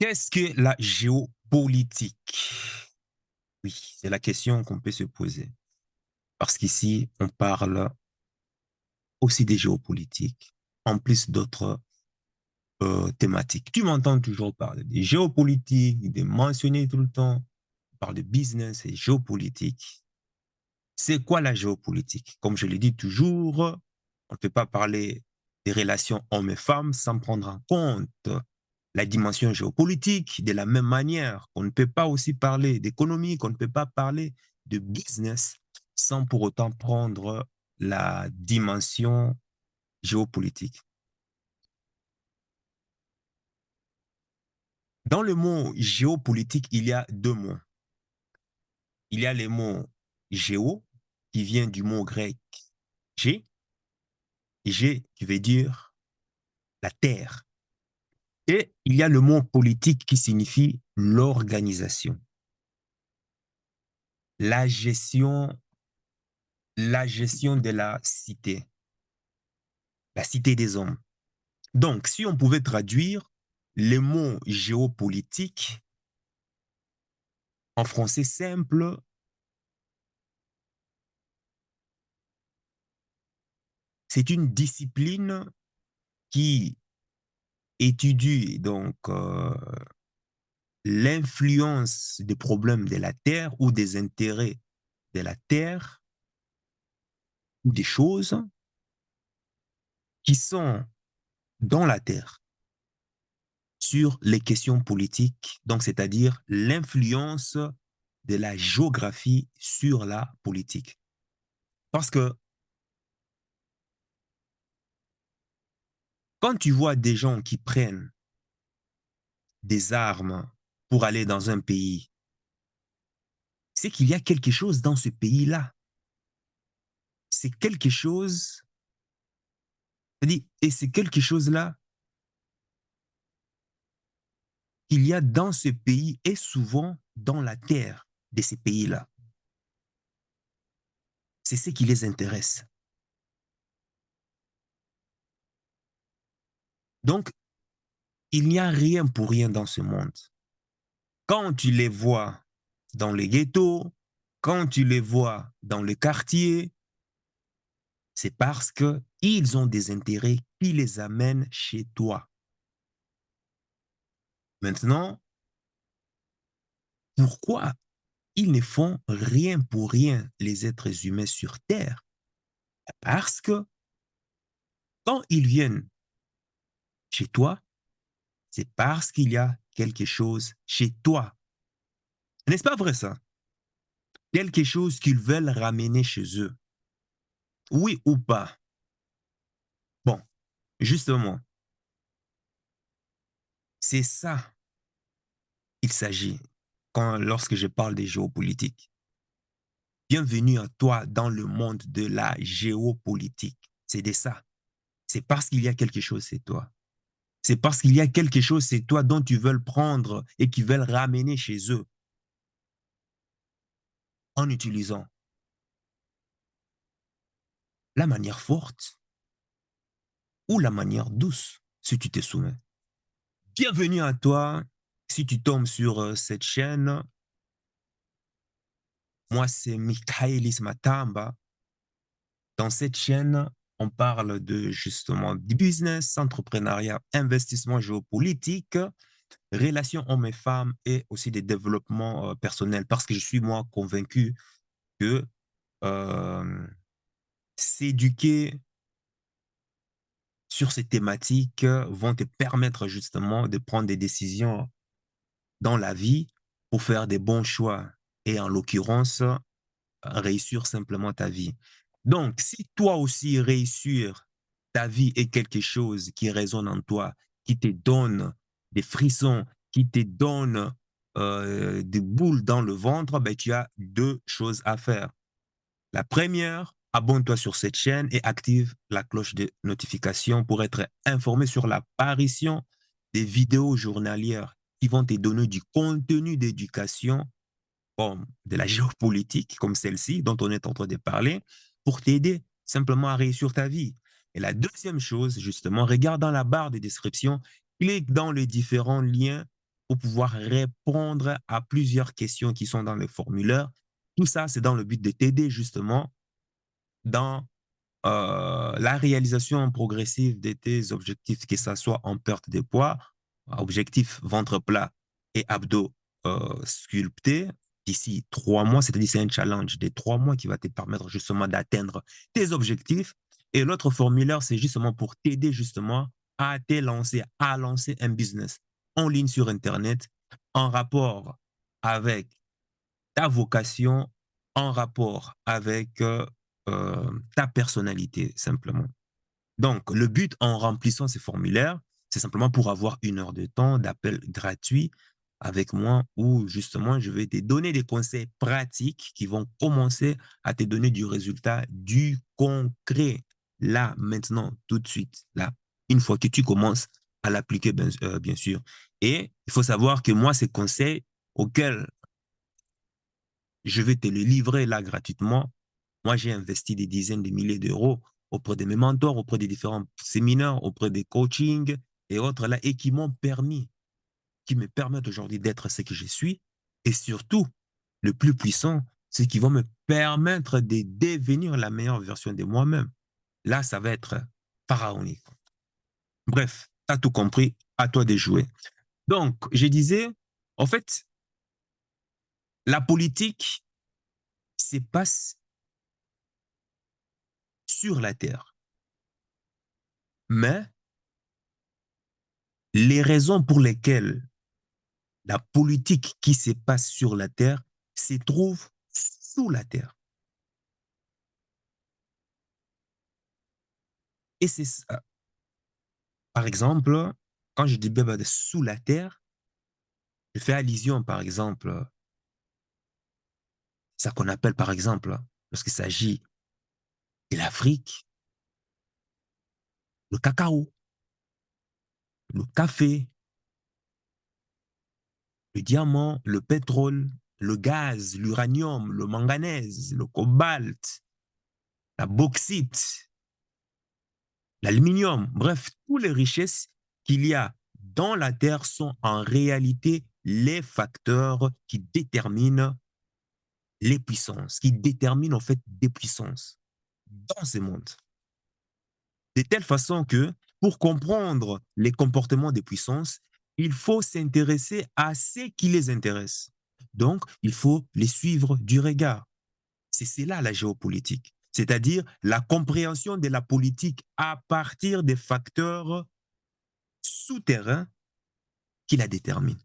Qu'est-ce que la géopolitique? Oui, c'est la question qu'on peut se poser. Parce qu'ici, on parle aussi des géopolitiques, en plus d'autres thématiques. Tu m'entends toujours parler des géopolitiques, de mentionner tout le temps, on parle de business et géopolitique. C'est quoi la géopolitique? Comme je le dis toujours, on ne peut pas parler des relations hommes et femmes sans prendre en compte la dimension géopolitique de la même manière. On ne peut pas aussi parler d'économie, qu'on ne peut pas parler de business sans pour autant prendre la dimension géopolitique. Dans le mot géopolitique, il y a deux mots. Il y a le mot géo, qui vient du mot grec gé, et gé qui veut dire la terre. Et il y a le mot politique qui signifie l'organisation, la gestion, la gestion de la cité des hommes. Donc, si on pouvait traduire le mot géopolitique en français simple, c'est une discipline qui étudie donc l'influence des problèmes de la Terre ou des intérêts de la Terre ou des choses qui sont dans la Terre sur les questions politiques, donc c'est-à-dire l'influence de la géographie sur la politique. Parce que quand tu vois des gens qui prennent des armes pour aller dans un pays, c'est qu'il y a quelque chose dans ce pays-là. C'est quelque chose, et c'est quelque chose-là qu'il y a dans ce pays et souvent dans la terre de ces pays-là. C'est ce qui les intéresse. Donc, il n'y a rien pour rien dans ce monde. Quand tu les vois dans les ghettos, quand tu les vois dans le quartier, c'est parce qu'ils ont des intérêts qui les amènent chez toi. Maintenant, pourquoi ils ne font rien pour rien, les êtres humains sur Terre? Parce que quand ils viennent chez toi, c'est parce qu'il y a quelque chose chez toi. N'est-ce pas vrai ça? Quelque chose qu'ils veulent ramener chez eux. Oui ou pas? Bon, justement, c'est ça qu'il s'agit lorsque je parle des géopolitiques. Bienvenue à toi dans le monde de la géopolitique. C'est de ça. C'est parce qu'il y a quelque chose chez toi. C'est parce qu'il y a quelque chose chez toi dont tu veux prendre et qu'ils veulent ramener chez eux en utilisant la manière forte ou la manière douce, si tu te souviens. Bienvenue à toi. Si tu tombes sur cette chaîne, moi c'est Michaelis Matamba. Dans cette chaîne, on parle de justement du business, entrepreneuriat, investissement géopolitique, relations hommes et femmes et aussi des développements personnels. Parce que je suis moi convaincu que euh, s'éduquer sur ces thématiques vont te permettre justement de prendre des décisions dans la vie pour faire des bons choix et en l'occurrence, réussir simplement ta vie. Donc, si toi aussi réussir ta vie est quelque chose qui résonne en toi, qui te donne des frissons, qui te donne des boules dans le ventre, ben, tu as deux choses à faire. La première, abonne-toi sur cette chaîne et active la cloche de notification pour être informé sur l'apparition des vidéos journalières qui vont te donner du contenu d'éducation comme de la géopolitique, comme celle-ci dont on est en train de parler, pour t'aider simplement à réussir ta vie. Et la deuxième chose, justement, regarde dans la barre de description, clique dans les différents liens pour pouvoir répondre à plusieurs questions qui sont dans le formulaire. Tout ça, c'est dans le but de t'aider justement dans la réalisation progressive de tes objectifs, que ce soit en perte de poids, objectif ventre plat et abdos sculptés, d'ici 3 mois, c'est-à-dire c'est un challenge de 3 mois qui va te permettre justement d'atteindre tes objectifs. Et l'autre formulaire, c'est justement pour t'aider justement à te lancer, à lancer un business en ligne sur Internet en rapport avec ta vocation, en rapport avec ta personnalité, simplement. Donc, le but en remplissant ces formulaires, c'est simplement pour avoir 1 heure de temps d'appel gratuit avec moi où justement je vais te donner des conseils pratiques qui vont commencer à te donner du résultat, du concret, là, maintenant, tout de suite, là, une fois que tu commences à l'appliquer, bien sûr. Et il faut savoir que moi, ces conseils auxquels je vais te le livrer là gratuitement. Moi, j'ai investi des dizaines de milliers d'euros auprès de mes mentors, auprès des différents séminaires, auprès des coachings et autres là, et qui m'ont permis, qui me permettent aujourd'hui d'être ce que je suis. Et surtout, le plus puissant, c'est qui vont me permettre de devenir la meilleure version de moi-même. Là, ça va être pharaonique. Bref, tu as tout compris, à toi de jouer. Donc, je disais, en fait, la politique se passe sur la terre. Mais les raisons pour lesquelles la politique qui se passe sur la terre se trouve sous la terre. Et c'est ça. Par exemple, quand je dis bien sous la terre, je fais allusion, par exemple, à ça qu'on appelle, par exemple, lorsqu'il s'agit de l'Afrique, le cacao, le café, le diamant, le pétrole, le gaz, l'uranium, le manganèse, le cobalt, la bauxite, l'aluminium, bref, toutes les richesses qu'il y a dans la Terre sont en réalité les facteurs qui déterminent les puissances, qui déterminent en fait des puissances dans ce monde. De telle façon que pour comprendre les comportements des puissances, il faut s'intéresser à ce qui les intéresse. Donc, il faut les suivre du regard. C'est cela la géopolitique, c'est-à-dire la compréhension de la politique à partir des facteurs souterrains qui la déterminent.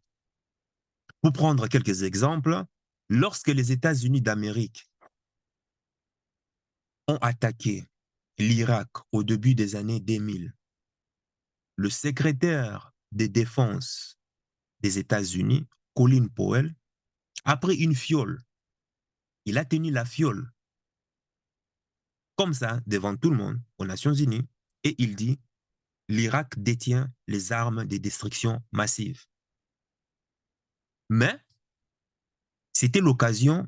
Pour prendre quelques exemples, lorsque les États-Unis d'Amérique ont attaqué l'Irak au début des années 2000, le secrétaire de défense des États-Unis, Colin Powell, a pris une fiole. Il a tenu la fiole comme ça devant tout le monde aux Nations Unies et il dit l'Irak détient les armes de destruction massive. Mais c'était l'occasion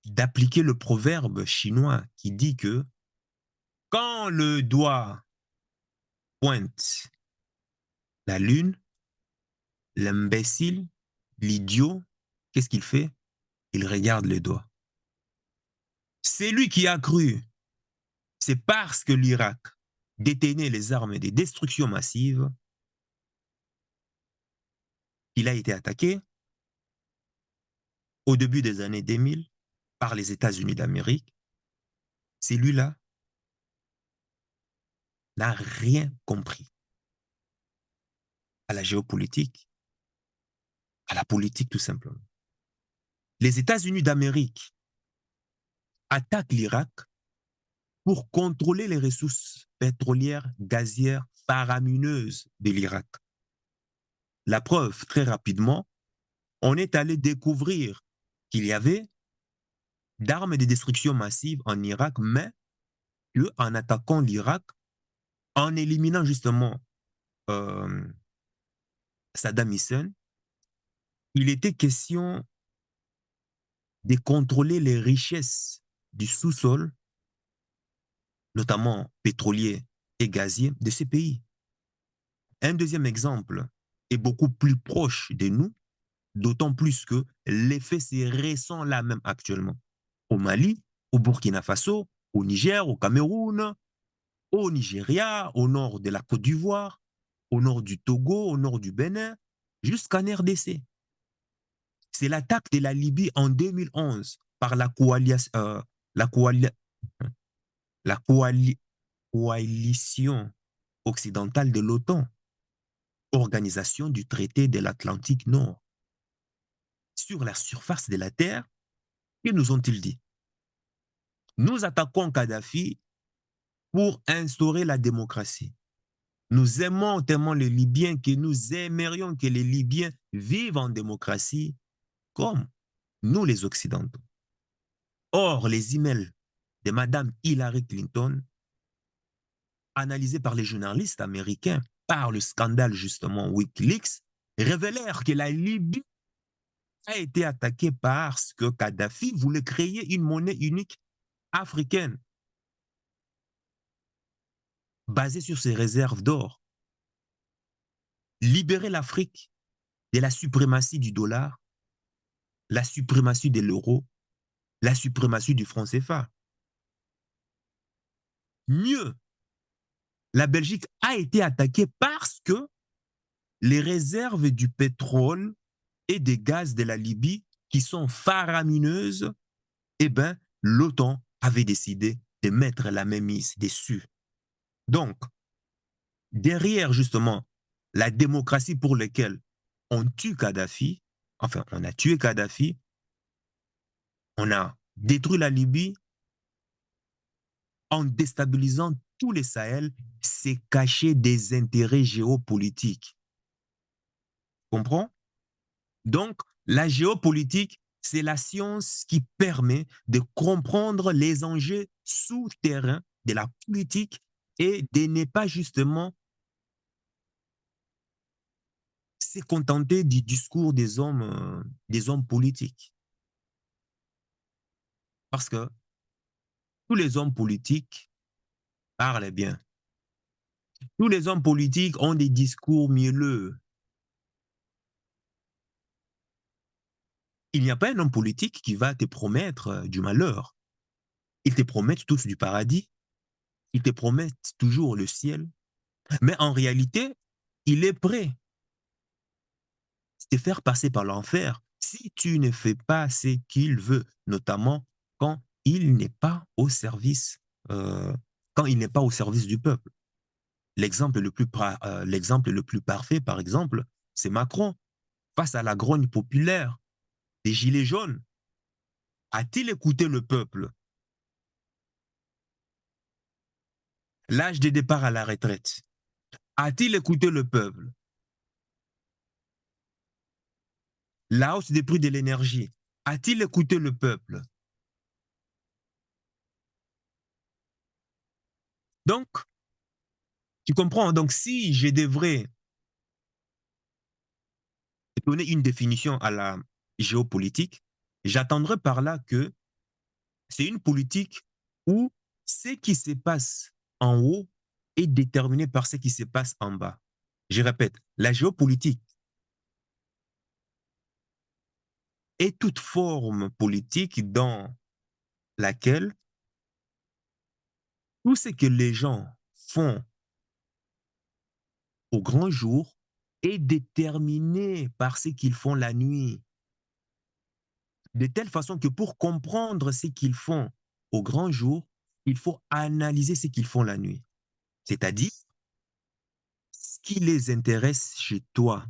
d'appliquer le proverbe chinois qui dit que quand le doigt pointe la lune, l'imbécile, l'idiot, qu'est-ce qu'il fait? Il regarde le doigt. C'est lui qui a cru. C'est parce que l'Irak détenait les armes de destruction massive qu'il a été attaqué au début des années 2000 par les États-Unis d'Amérique. Celui-là n'a rien compris à la géopolitique, à la politique tout simplement. Les États-Unis d'Amérique attaquent l'Irak pour contrôler les ressources pétrolières, gazières, faramineuses de l'Irak. La preuve, très rapidement, on est allé découvrir qu'il y avait d'armes de destruction massive en Irak, mais qu'en attaquant l'Irak, en éliminant justement euh, Saddam Hussein, il était question de contrôler les richesses du sous-sol, notamment pétrolier et gazier, de ces pays. Un deuxième exemple est beaucoup plus proche de nous, d'autant plus que l'effet c'est récent là même actuellement. Au Mali, au Burkina Faso, au Niger, au Cameroun, au Nigeria, au nord de la Côte d'Ivoire, au nord du Togo, au nord du Bénin, jusqu'en RDC. C'est l'attaque de la Libye en 2011 par la, coali- la coalition occidentale de l'OTAN, organisation du traité de l'Atlantique Nord. Sur la surface de la Terre, que nous ont-ils dit? Nous attaquons Kadhafi pour instaurer la démocratie. Nous aimons tellement les Libyens que nous aimerions que les Libyens vivent en démocratie comme nous les Occidentaux. Or, les emails de Madame Hillary Clinton, analysés par les journalistes américains par le scandale justement Wikileaks, révélèrent que la Libye a été attaquée parce que Kadhafi voulait créer une monnaie unique africaine basée sur ses réserves d'or, libérer l'Afrique de la suprématie du dollar, la suprématie de l'euro, la suprématie du franc CFA. Mieux, la Belgique a été attaquée parce que les réserves du pétrole et des gaz de la Libye, qui sont faramineuses, eh bien, l'OTAN avait décidé de mettre la main mise dessus. Donc, derrière justement la démocratie pour laquelle on tue Kadhafi, enfin, on a tué Kadhafi, on a détruit la Libye en déstabilisant tous les Sahel, c'est cacher des intérêts géopolitiques. Comprends? Donc, la géopolitique, c'est la science qui permet de comprendre les enjeux souterrains de la politique et de ne pas justement se contenter du discours des hommes politiques. Parce que tous les hommes politiques parlent bien. Tous les hommes politiques ont des discours mielleux. Il n'y a pas un homme politique qui va te promettre du malheur. Ils te promettent tous du paradis. Ils te promettent toujours le ciel. Mais en réalité, il est prêt à te faire passer par l'enfer si tu ne fais pas ce qu'il veut, notamment quand il n'est pas au service, euh, quand il n'est pas au service du peuple. L'exemple le plus parfait, par exemple, c'est Macron. Face à la grogne populaire des Gilets jaunes, a-t-il écouté le peuple? L'âge de départ à la retraite, a-t-il écouté le peuple? La hausse des prix de l'énergie, a-t-il écouté le peuple? Donc, tu comprends, donc si je devrais donner une définition à la géopolitique, j'attendrai par là que c'est une politique où ce qui se passe en haut est déterminé par ce qui se passe en bas. Je répète, la géopolitique est toute forme politique dans laquelle tout ce que les gens font au grand jour est déterminé par ce qu'ils font la nuit. De telle façon que pour comprendre ce qu'ils font au grand jour, il faut analyser ce qu'ils font la nuit. C'est-à-dire, ce qui les intéresse chez toi.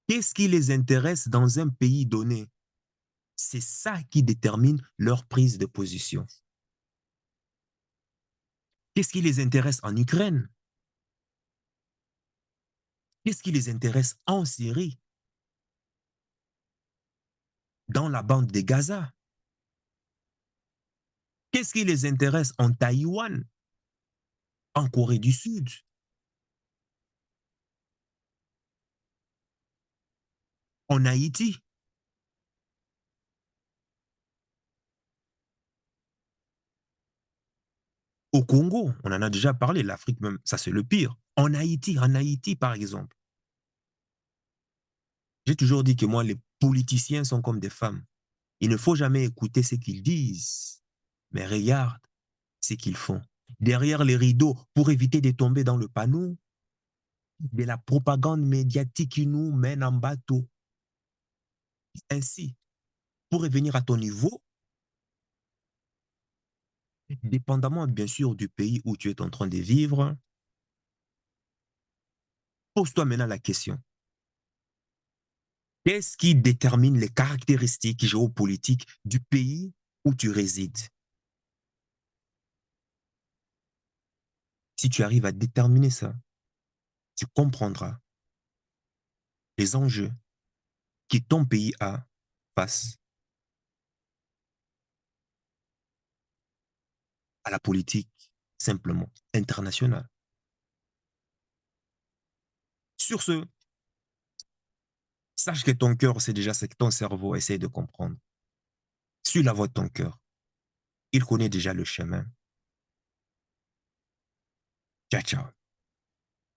Qu'est-ce qui les intéresse dans un pays donné? C'est ça qui détermine leur prise de position. Qu'est-ce qui les intéresse en Ukraine? Qu'est-ce qui les intéresse en Syrie, dans la bande de Gaza? Qu'est-ce qui les intéresse en Taïwan, en Corée du Sud, en Haïti, au Congo? On en a déjà parlé, l'Afrique même, ça c'est le pire. En Haïti par exemple. J'ai toujours dit que moi, les politiciens sont comme des femmes. Il ne faut jamais écouter ce qu'ils disent, mais regarde ce qu'ils font. Derrière les rideaux, pour éviter de tomber dans le panneau, de la propagande médiatique qui nous mène en bateau. Ainsi, pour revenir à ton niveau, dépendamment bien sûr du pays où tu es en train de vivre, pose-toi maintenant la question. Qu'est-ce qui détermine les caractéristiques géopolitiques du pays où tu résides? Si tu arrives à déterminer ça, tu comprendras les enjeux que ton pays a face à la politique simplement internationale. Sur ce, sache que ton cœur, c'est déjà ce que ton cerveau essaie de comprendre. Suis la voix de ton cœur. Il connaît déjà le chemin. Ciao, ciao.